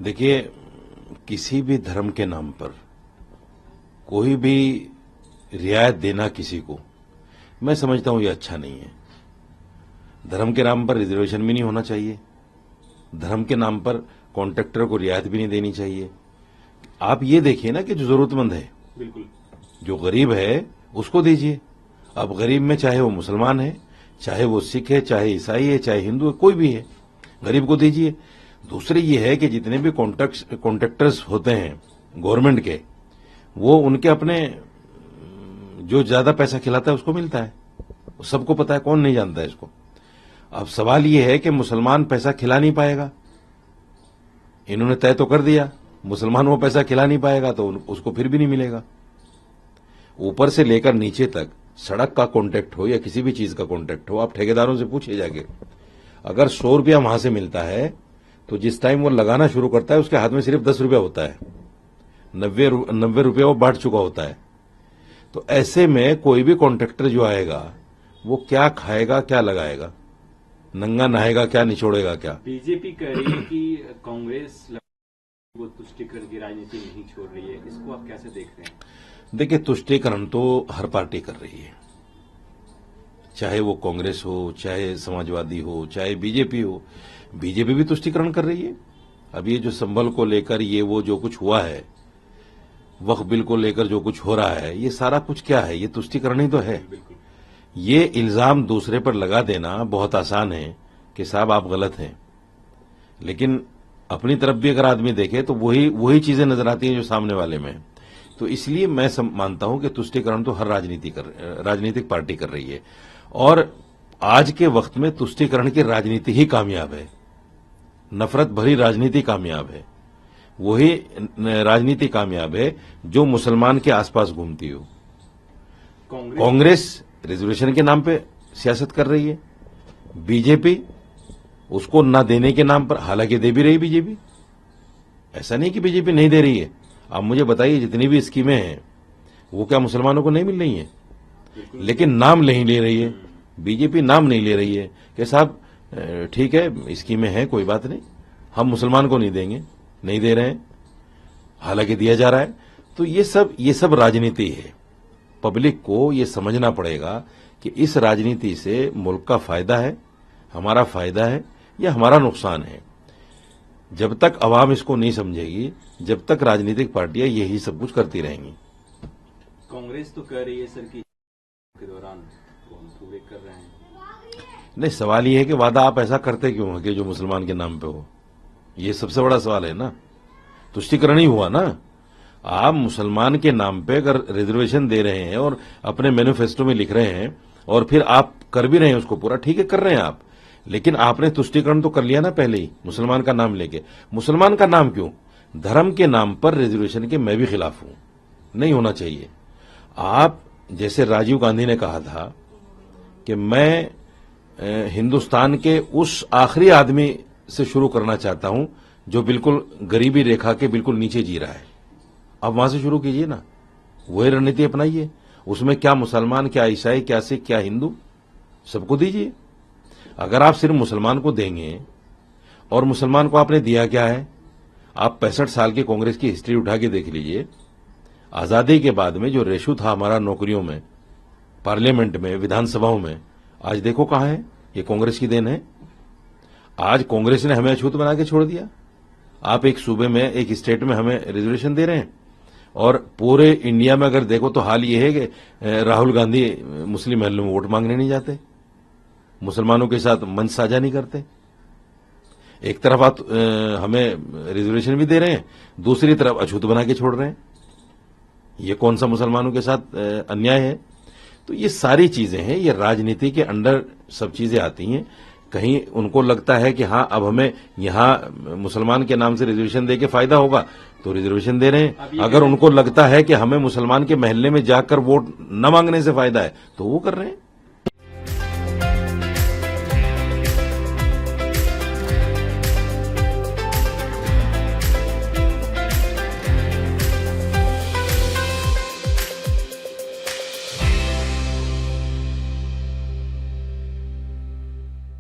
देखिए, किसी भी धर्म के नाम पर कोई भी रियायत देना किसी को, मैं समझता हूं ये अच्छा नहीं है। धर्म के नाम पर रिजर्वेशन भी नहीं होना चाहिए। धर्म के नाम पर कॉन्ट्रैक्टर को रियायत भी नहीं देनी चाहिए। आप ये देखिए ना कि जो जरूरतमंद है, बिल्कुल, जो गरीब है उसको दीजिए। अब गरीब में चाहे वो मुसलमान है, चाहे वो सिख है, चाहे ईसाई है, चाहे हिंदू है, कोई भी है, गरीब को दीजिए। दूसरी ये है कि जितने भी कॉन्ट्रैक्टर्स होते हैं गवर्नमेंट के, वो उनके अपने जो ज्यादा पैसा खिलाता है उसको मिलता है। सबको पता है, कौन नहीं जानता है इसको। अब सवाल ये है कि मुसलमान पैसा खिला नहीं पाएगा। इन्होंने तय तो कर दिया, मुसलमान वो पैसा खिला नहीं पाएगा तो उसको फिर भी नहीं मिलेगा। ऊपर से लेकर नीचे तक सड़क का कॉन्ट्रैक्ट हो या किसी भी चीज का कॉन्ट्रैक्ट हो, आप ठेकेदारों से पूछिए जाके, अगर 100 रुपया वहां से मिलता है तो जिस टाइम वो लगाना शुरू करता है उसके हाथ में सिर्फ 10 रुपया होता है। 90 रुपया वो बांट चुका होता है। तो ऐसे में कोई भी कॉन्ट्रैक्टर जो आएगा वो क्या खाएगा, क्या लगाएगा, नंगा नहाएगा क्या, निचोड़ेगा क्या। बीजेपी कह रही है कि कांग्रेस वो तुष्टीकरण की राजनीति नहीं छोड़ रही है, इसको आप कैसे देख रहे हैं? देखिए, तुष्टीकरण तो हर पार्टी कर रही है, चाहे वो कांग्रेस हो, चाहे समाजवादी हो, चाहे बीजेपी हो। बीजेपी भी तुष्टीकरण कर रही है। अब ये जो संभल को लेकर ये वो जो कुछ हुआ है, वक्फ बिल को लेकर जो कुछ हो रहा है, ये सारा कुछ क्या है? ये तुष्टीकरण ही तो है। ये इल्जाम दूसरे पर लगा देना बहुत आसान है कि साहब आप गलत हैं, लेकिन अपनी तरफ भी अगर आदमी देखे तो वही चीजें नजर आती हैं जो सामने वाले में। तो इसलिए मैं मानता हूं कि तुष्टीकरण तो हर राजनीतिक पार्टी कर रही है। और आज के वक्त में तुष्टीकरण की राजनीति ही कामयाब है, नफरत भरी राजनीति कामयाब है। वही राजनीति कामयाब है जो मुसलमान के आसपास घूमती हो। कांग्रेस रिजर्वेशन के नाम पे सियासत कर रही है, बीजेपी उसको ना देने के नाम पर, हालांकि दे भी रही बीजेपी, ऐसा नहीं कि बीजेपी नहीं दे रही है। आप मुझे बताइए, जितनी भी स्कीमें हैं वो क्या मुसलमानों को नहीं मिल रही हैं? लेकिन नाम नहीं ले रही है बीजेपी, नाम नहीं ले रही है कि साहब ठीक है स्कीमें हैं, कोई बात नहीं, हम मुसलमान को नहीं देंगे, नहीं दे रहे हैं, हालांकि दिया जा रहा है। तो ये सब राजनीति है। पब्लिक को ये समझना पड़ेगा कि इस राजनीति से मुल्क का फायदा है, हमारा फायदा है या हमारा नुकसान है। जब तक अवाम इसको नहीं समझेगी, जब तक राजनीतिक पार्टियां यही सब कुछ करती रहेंगी। कांग्रेस तो कह रही है सर कि के दौरान तो हम पूरे कर रहे हैं। नहीं, सवाल ये है कि वादा आप ऐसा करते क्यों है कि जो मुसलमान के नाम पे हो? ये सबसे बड़ा सवाल है ना। तुष्टीकरण ही हुआ ना। आप मुसलमान के नाम पे अगर रिजर्वेशन दे रहे हैं और अपने मैनिफेस्टो में लिख रहे हैं और फिर आप कर भी रहे हैं उसको पूरा, ठीक है कर रहे हैं आप, लेकिन आपने तुष्टीकरण तो कर लिया ना पहले ही, मुसलमान का नाम लेके। मुसलमान का नाम क्यों? धर्म के नाम पर रिजर्वेशन के मैं भी खिलाफ हूं, नहीं होना चाहिए। आप जैसे राजीव गांधी ने कहा था कि मैं हिंदुस्तान के उस आखिरी आदमी से शुरू करना चाहता हूं जो बिल्कुल गरीबी रेखा के बिल्कुल नीचे जी रहा है। अब वहां से शुरू कीजिए ना, वही रणनीति अपनाइए। उसमें क्या मुसलमान, क्या ईसाई, क्या सिख, क्या हिंदू, सबको दीजिए। अगर आप सिर्फ मुसलमान को देंगे, और मुसलमान को आपने दिया क्या है? आप 65 साल की कांग्रेस की हिस्ट्री उठा के देख लीजिए। आजादी के बाद में जो रेशो था हमारा नौकरियों में, पार्लियामेंट में, विधानसभाओं में, आज देखो कहां है। ये कांग्रेस की देन है। आज कांग्रेस ने हमें अछूत बना के छोड़ दिया। आप एक सूबे में, एक स्टेट में हमें रिजर्वेशन दे रहे हैं, और पूरे इंडिया में अगर देखो तो हाल ये है कि राहुल गांधी मुस्लिम महलों में वोट मांगने नहीं जाते, मुसलमानों के साथ मंच साझा नहीं करते। एक तरफ आप हमें रिजर्वेशन भी दे रहे हैं, दूसरी तरफ अछूत बना के छोड़ रहे हैं। ये कौन सा मुसलमानों के साथ अन्याय है? तो ये सारी चीजें हैं, ये राजनीति के अंडर सब चीजें आती हैं। कहीं उनको लगता है कि हाँ अब हमें यहां मुसलमान के नाम से रिजर्वेशन देके फायदा होगा तो रिजर्वेशन दे रहे हैं। अगर उनको लगता है कि हमें मुसलमान के महल्ले में जाकर वोट न मांगने से फायदा है तो वो कर रहे हैं।